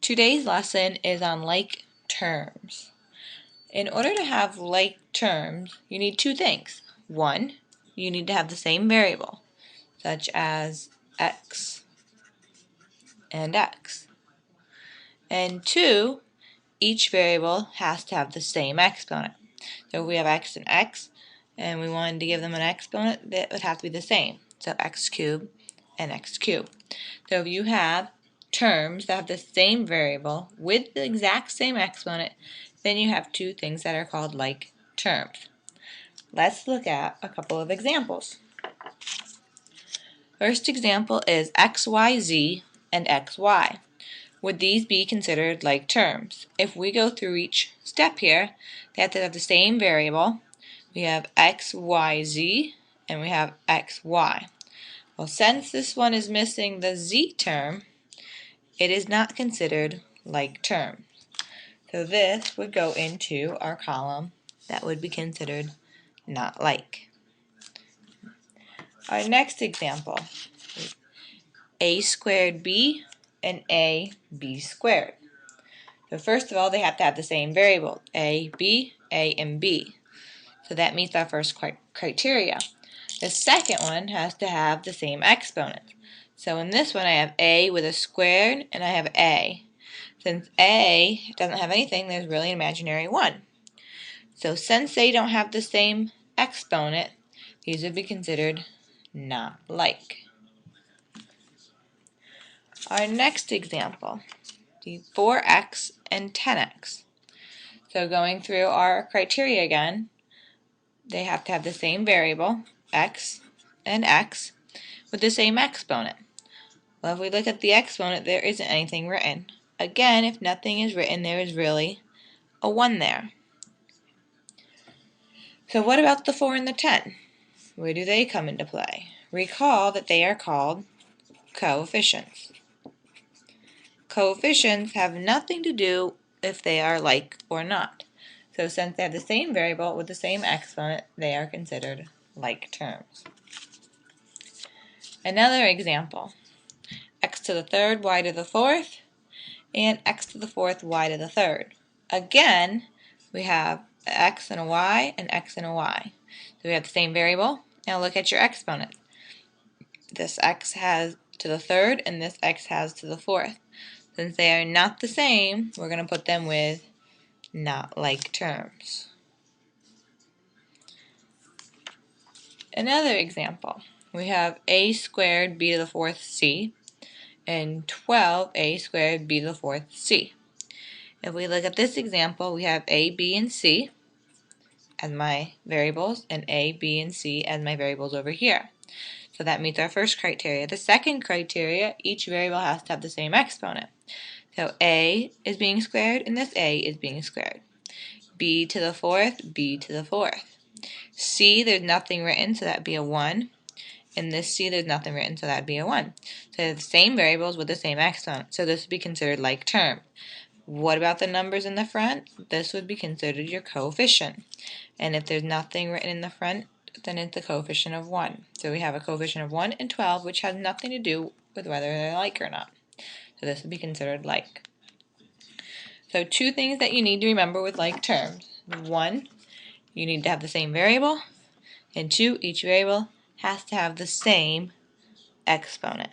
Today's lesson is on like terms. In order to have like terms, you need two things. One, you need to have the same variable, such as x and x. And two, each variable has to have the same exponent. So if we have x and we wanted to give them an exponent, that would have to be the same. So x cubed and x cubed. So if you have terms that have the same variable with the exact same exponent, then you have two things that are called like terms. Let's look at a couple of examples. First example is xyz and xy. Would these be considered like terms? If we go through each step here, they have to have the same variable. We have xyz and we have xy. Well, since this one is missing the z term, it is not considered like terms. So this would go into our column that would be considered not like. Our next example is a squared b and ab squared. So first of all, they have to have the same variable, a, and b. So that meets our first criteria. The second one has to have the same exponent. So in this one I have a with a squared and I have a. Since a doesn't have anything, there's really an imaginary 1. So since they don't have the same exponent, these would be considered not like. Our next example, the 4x and 10x. So going through our criteria again, they have to have the same variable, x and x, with the same exponent. Well, if we look at the exponent, there isn't anything written. Again, if nothing is written, there is really a 1 there. So what about the 4 and the 10? Where do they come into play? Recall that they are called coefficients. Coefficients have nothing to do if they are like or not. So since they have the same variable with the same exponent, they are considered like terms. Another example, x to the third, y to the fourth, and x to the fourth, y to the third. Again, we have an x and a y and x and a y. So we have the same variable. Now look at your exponent. This x has to the third and this x has to the fourth. Since they are not the same, we're going to put them with not like terms. Another example, we have a squared b to the fourth c and 12a squared b to the fourth c. If we look at this example, we have a, b, and c as my variables and a, b, and c as my variables over here. So that meets our first criteria. The second criteria, each variable has to have the same exponent. So a is being squared and this a is being squared. B to the fourth, b to the fourth. C, there's nothing written, so that would be a 1. And this c, there's nothing written, so that would be a 1. So they're the same variables with the same exponent. So this would be considered like term. What about the numbers in the front? This would be considered your coefficient. And if there's nothing written in the front, then it's the coefficient of 1. So we have a coefficient of 1 and 12, which has nothing to do with whether they're like or not. So this would be considered like. So two things that you need to remember with like terms. 1, you need to have the same variable. And 2, each variable has to have the same exponent.